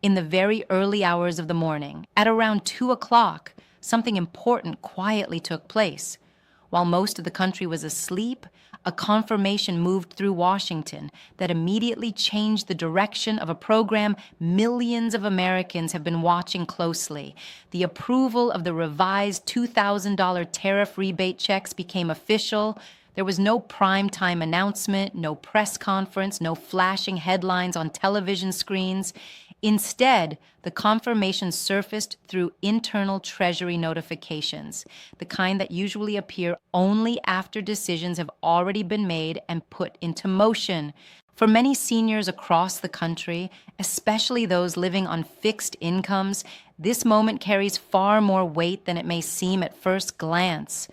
In the very early hours of the morning, at around 2 o'clock, something important quietly took place. While most of the country was asleep, a confirmation moved through Washington that immediately changed the direction of a program millions of Americans have been watching closely. The approval of the revised $2,000 tariff rebate checks became official. There was no primetime announcement, no press conference, no flashing headlines on television screens. Instead, the confirmation surfaced through internal Treasury notifications, the kind that usually appear only after decisions have already been made and put into motion. For many seniors across the country, especially those living on fixed incomes, this moment carries far more weight than it may seem at first glance.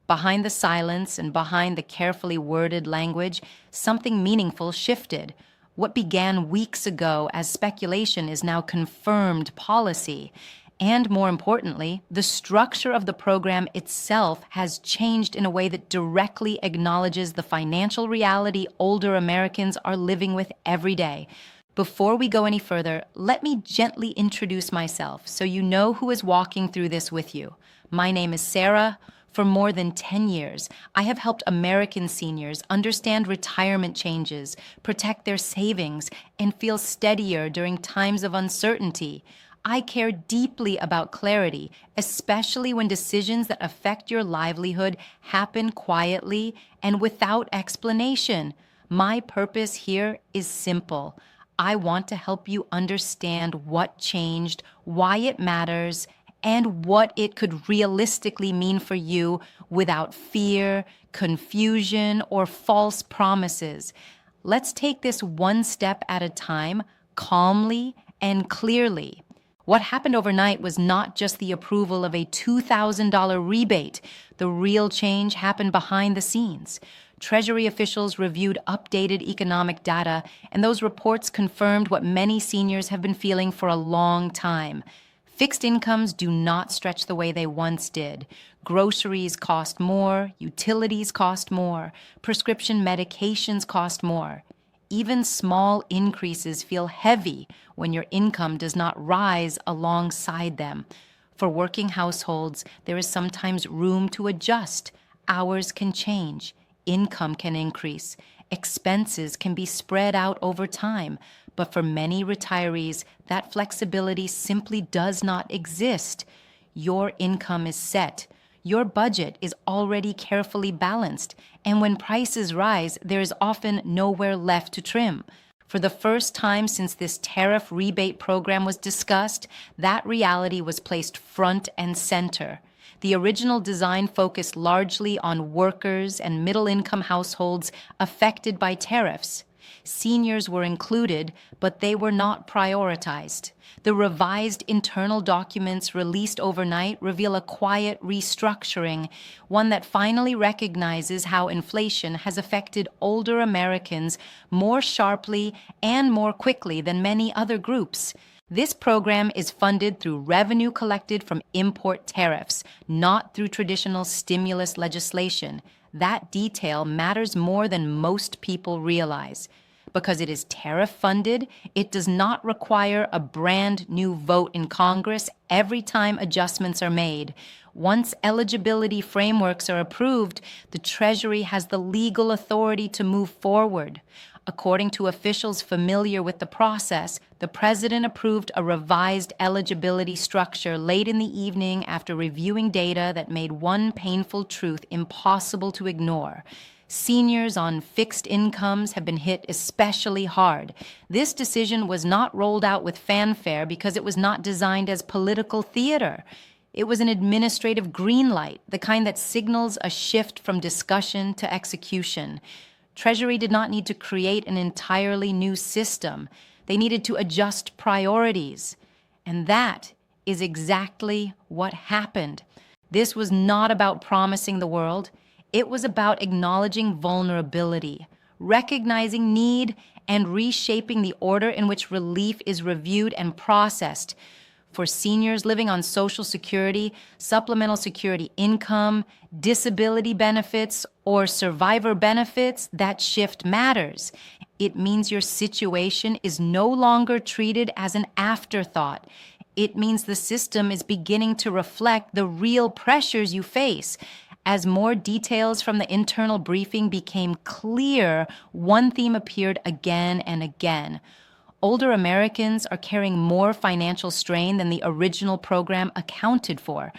Behind the silence and behind the carefully worded language, something meaningful shifted. What began weeks ago as speculation is now confirmed policy. And more importantly, the structure of the program itself has changed in a way that directly acknowledges the financial reality older Americans are living with every day. Before we go any further, let me gently introduce myself so you know who is walking through this with you. My name is Sara. For more than 10 years, I have helped American seniors understand retirement changes, protect their savings, and feel steadier during times of uncertainty. I care deeply about clarity, especially when decisions that affect your livelihood happen quietly and without explanation. My purpose here is simple. I want to help you understand what changed, why it matters, and what it could realistically mean for you without fear, confusion, or false promises. Let's take this one step at a time, calmly and clearly. What happened overnight was not just the approval of a $2,000 rebate. The real change happened behind the scenes. Treasury officials reviewed updated economic data, and those reports confirmed what many seniors have been feeling for a long time. Fixed incomes do not stretch the way they once did. Groceries cost more, utilities cost more, prescription medications cost more. Even small increases feel heavy when your income does not rise alongside them. For working households, there is sometimes room to adjust. Hours can change, income can increase, expenses can be spread out over time. But for many retirees, that flexibility simply does not exist. Your income is set. Your budget is already carefully balanced. And when prices rise, there is often nowhere left to trim. For the first time since this tariff rebate program was discussed, that reality was placed front and center. The original design focused largely on workers and middle-income households affected by tariffs. Seniors were included, but they were not prioritized. The revised internal documents released overnight reveal a quiet restructuring, one that finally recognizes how inflation has affected older Americans more sharply and more quickly than many other groups. This program is funded through revenue collected from import tariffs, not through traditional stimulus legislation. That detail matters more than most people realize. Because it is tariff-funded, it does not require a brand new vote in Congress every time adjustments are made. Once eligibility frameworks are approved, the Treasury has the legal authority to move forward. According to officials familiar with the process, the president approved a revised eligibility structure late in the evening after reviewing data that made one painful truth impossible to ignore. Seniors on fixed incomes have been hit especially hard. This decision was not rolled out with fanfare because it was not designed as political theater. It was an administrative green light, the kind that signals a shift from discussion to execution. Treasury did not need to create an entirely new system. They needed to adjust priorities. And that is exactly what happened. This was not about promising the world. It was about acknowledging vulnerability, recognizing need, and reshaping the order in which relief is reviewed and processed. For seniors living on Social Security, supplemental security income, disability benefits, or survivor benefits, that shift matters. It means your situation is no longer treated as an afterthought. It means the system is beginning to reflect the real pressures you face. As more details from the internal briefing became clear, one theme appeared again and again. Older Americans are carrying more financial strain than the original program accounted for.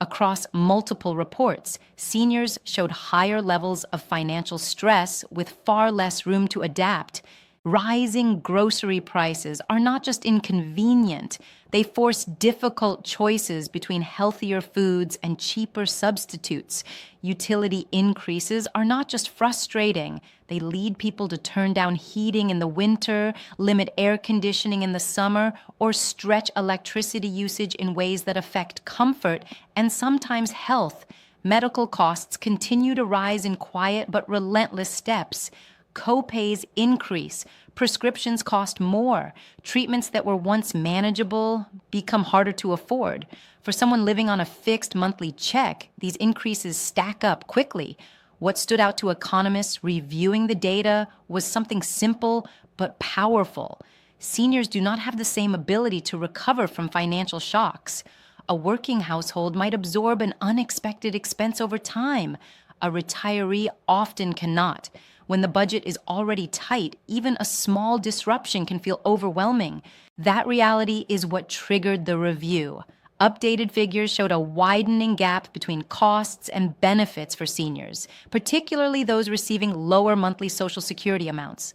Across multiple reports, seniors showed higher levels of financial stress with far less room to adapt. Rising grocery prices are not just inconvenient, they force difficult choices between healthier foods and cheaper substitutes. Utility increases are not just frustrating, they lead people to turn down heating in the winter, limit air conditioning in the summer, or stretch electricity usage in ways that affect comfort and sometimes health. Medical costs continue to rise in quiet but relentless steps. Co-pays increase, prescriptions cost more, treatments that were once manageable become harder to afford. For someone living on a fixed monthly check, these increases stack up quickly. What stood out to economists reviewing the data was something simple but powerful. Seniors do not have the same ability to recover from financial shocks. A working household might absorb an unexpected expense over time. A retiree often cannot. When the budget is already tight, even a small disruption can feel overwhelming. That reality is what triggered the review. Updated figures showed a widening gap between costs and benefits for seniors, particularly those receiving lower monthly Social Security amounts.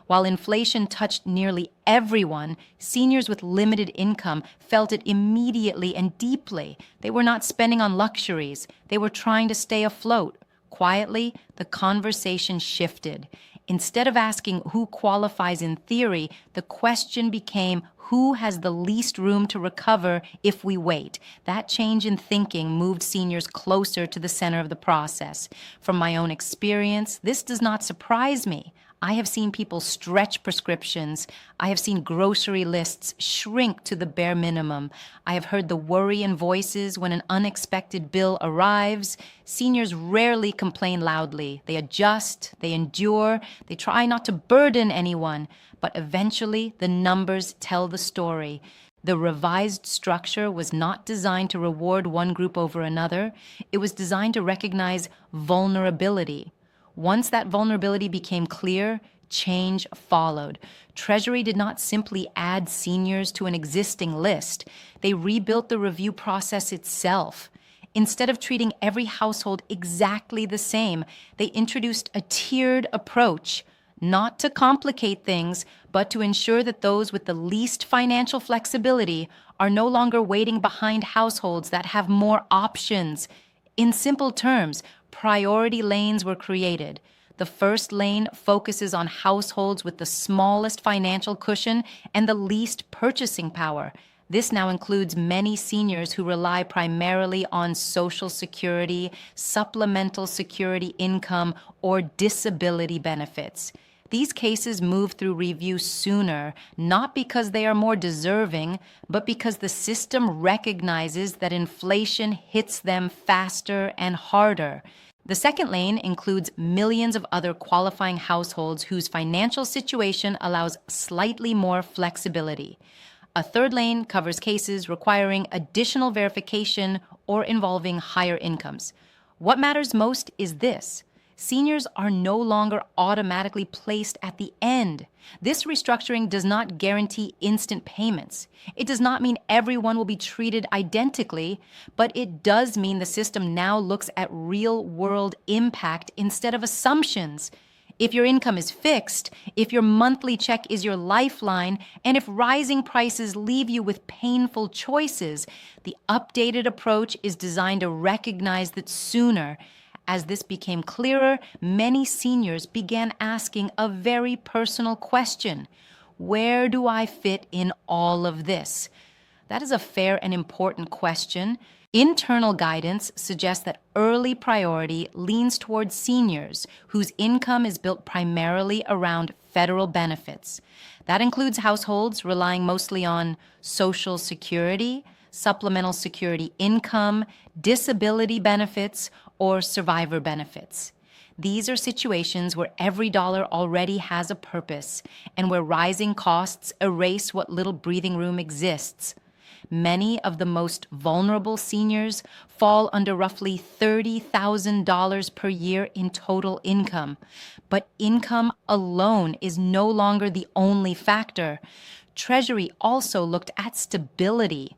While inflation touched nearly everyone, seniors with limited income felt it immediately and deeply. They were not spending on luxuries. They were trying to stay afloat. Quietly, the conversation shifted. Instead of asking who qualifies in theory, the question became who has the least room to recover if we wait. That change in thinking moved seniors closer to the center of the process. From my own experience, this does not surprise me. I have seen people stretch prescriptions. I have seen grocery lists shrink to the bare minimum. I have heard the worry in voices when an unexpected bill arrives. Seniors rarely complain loudly. They adjust, they endure, they try not to burden anyone. But eventually, the numbers tell the story. The revised structure was not designed to reward one group over another. It was designed to recognize vulnerability. Once that vulnerability became clear, change followed. Treasury did not simply add seniors to an existing list. They rebuilt the review process itself. Instead of treating every household exactly the same, they introduced a tiered approach, not to complicate things, but to ensure that those with the least financial flexibility are no longer waiting behind households that have more options. In simple terms, priority lanes were created. The first lane focuses on households with the smallest financial cushion and the least purchasing power. This now includes many seniors who rely primarily on Social Security, supplemental security income, or disability benefits. These cases move through review sooner, not because they are more deserving, but because the system recognizes that inflation hits them faster and harder. The second lane includes millions of other qualifying households whose financial situation allows slightly more flexibility. A third lane covers cases requiring additional verification or involving higher incomes. What matters most is this: seniors are no longer automatically placed at the end. This restructuring does not guarantee instant payments. It does not mean everyone will be treated identically, but it does mean the system now looks at real-world impact instead of assumptions. If your income is fixed, if your monthly check is your lifeline, and if rising prices leave you with painful choices, the updated approach is designed to recognize that sooner. As this became clearer, many seniors began asking a very personal question: where do I fit in all of this? That is a fair and important question. Internal guidance suggests that early priority leans towards seniors whose income is built primarily around federal benefits. That includes households relying mostly on Social Security, supplemental security income, disability benefits, or survivor benefits. These are situations where every dollar already has a purpose and where rising costs erase what little breathing room exists. Many of the most vulnerable seniors fall under roughly $30,000 per year in total income. But income alone is no longer the only factor. Treasury also looked at stability.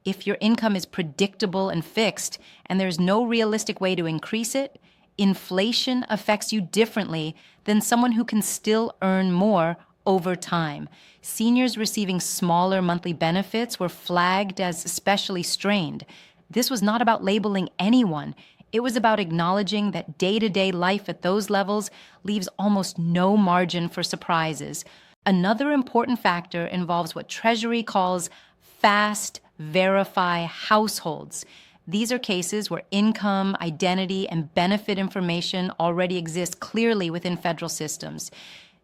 If your income is predictable and fixed, and there's no realistic way to increase it, inflation affects you differently than someone who can still earn more over time. Seniors receiving smaller monthly benefits were flagged as especially strained. This was not about labeling anyone. It was about acknowledging that day-to-day life at those levels leaves almost no margin for surprises. Another important factor involves what Treasury calls fast verify households. These are cases where income, identity, and benefit information already exist clearly within federal systems.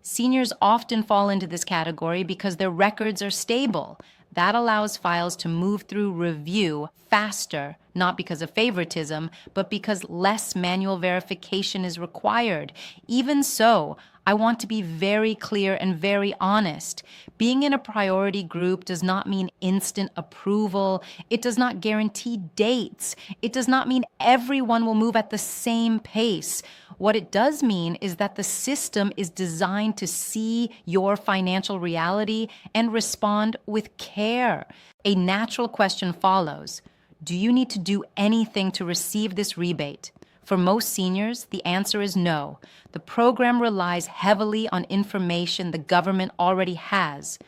Seniors often fall into this category because their records are stable. That allows files to move through review faster, not because of favoritism, but because less manual verification is required. Even so, I want to be very clear and very honest. Being in a priority group does not mean instant approval. It does not guarantee dates. It does not mean everyone will move at the same pace. What it does mean is that the system is designed to see your financial reality and respond with care. A natural question follows. Do you need to do anything to receive this rebate? For most seniors, the answer is no. The program relies heavily on information the government already has.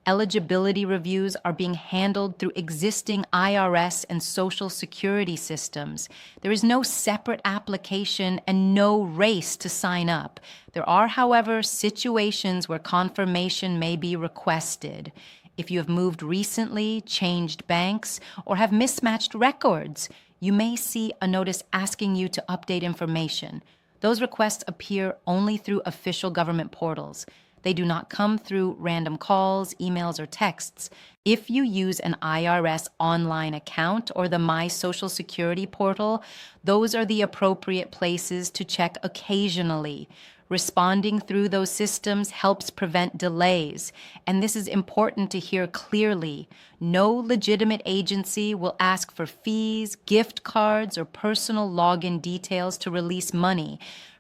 Eligibility reviews are being handled through existing IRS and Social Security systems. There is no separate application and no race to sign up. There are, however, situations where confirmation may be requested. If you have moved recently, changed banks, or have mismatched records, you may see a notice asking you to update information. Those requests appear only through official government portals. They do not come through random calls, emails, or texts. If you use an IRS online account or the My Social Security portal, those are the appropriate places to check occasionally. Responding through those systems helps prevent delays, and this is important to hear clearly. No legitimate agency will ask for fees, gift cards, or personal login details to release money.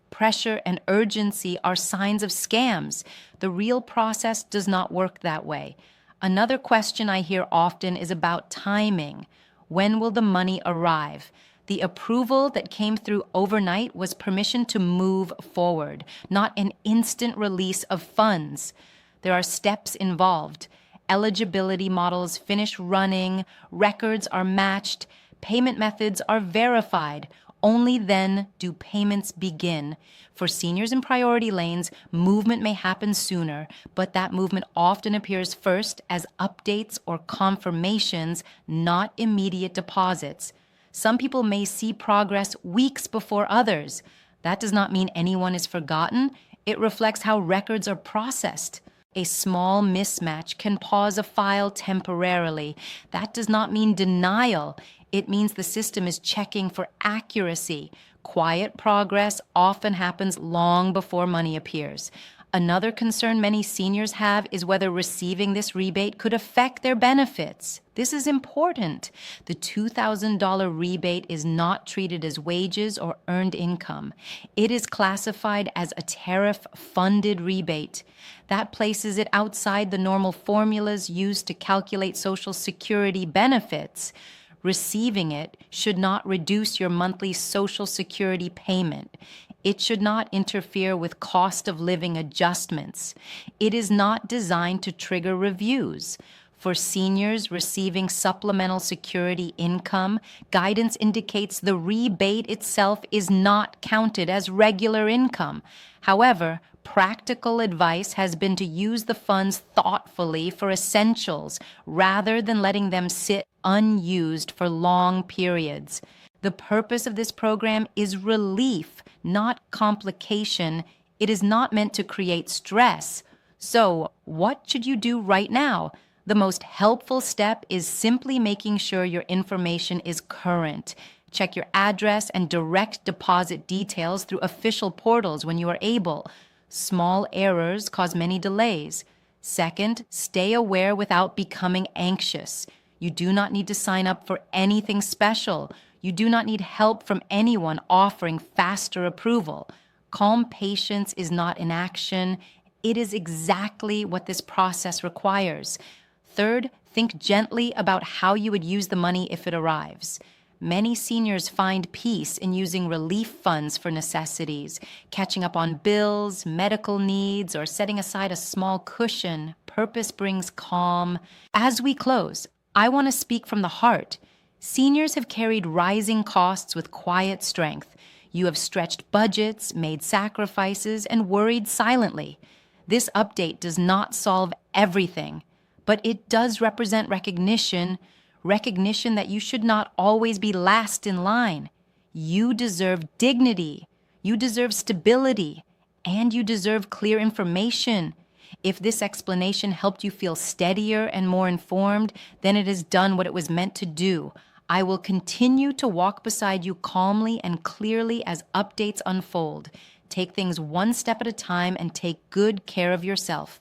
Pressure and urgency are signs of scams. The real process does not work that way. Another question I hear often is about timing. When will the money arrive? The approval that came through overnight was permission to move forward, not an instant release of funds. There are steps involved. Eligibility models finish running, records are matched, payment methods are verified. Only then do payments begin. For seniors in priority lanes, movement may happen sooner, but that movement often appears first as updates or confirmations, not immediate deposits. Some people may see progress weeks before others. That does not mean anyone is forgotten. It reflects how records are processed. A small mismatch can pause a file temporarily. That does not mean denial. It means the system is checking for accuracy. Quiet progress often happens long before money appears. Another concern many seniors have is whether receiving this rebate could affect their benefits. This is important. The $2,000 rebate is not treated as wages or earned income. It is classified as a tariff-funded rebate. That places it outside the normal formulas used to calculate Social Security benefits. Receiving it should not reduce your monthly Social Security payment. It should not interfere with cost of living adjustments. It is not designed to trigger reviews. For seniors receiving supplemental security income, guidance indicates the rebate itself is not counted as regular income. However, Practical advice has been to use the funds thoughtfully for essentials rather than letting them sit unused for long periods. The purpose of this program is relief, not complication. It is not meant to create stress. So, what should you do right now? The most helpful step is simply making sure your information is current. Check your address and direct deposit details through official portals when you are able. Small errors cause many delays. Second, stay aware without becoming anxious. You do not need to sign up for anything special. You do not need help from anyone offering faster approval. Calm patience is not inaction. It is exactly what this process requires. Third, think gently about how you would use the money if it arrives. Many seniors find peace in using relief funds for necessities, catching up on bills, medical needs, or setting aside a small cushion. Purpose brings calm. As we close, I want to speak from the heart. Seniors have carried rising costs with quiet strength. You have stretched budgets, made sacrifices, and worried silently. This update does not solve everything, but it does represent recognition that you should not always be last in line. You deserve dignity, you deserve stability, and you deserve clear information. If this explanation helped you feel steadier and more informed, then it has done what it was meant to do. I will continue to walk beside you calmly and clearly as updates unfold. Take things one step at a time and take good care of yourself.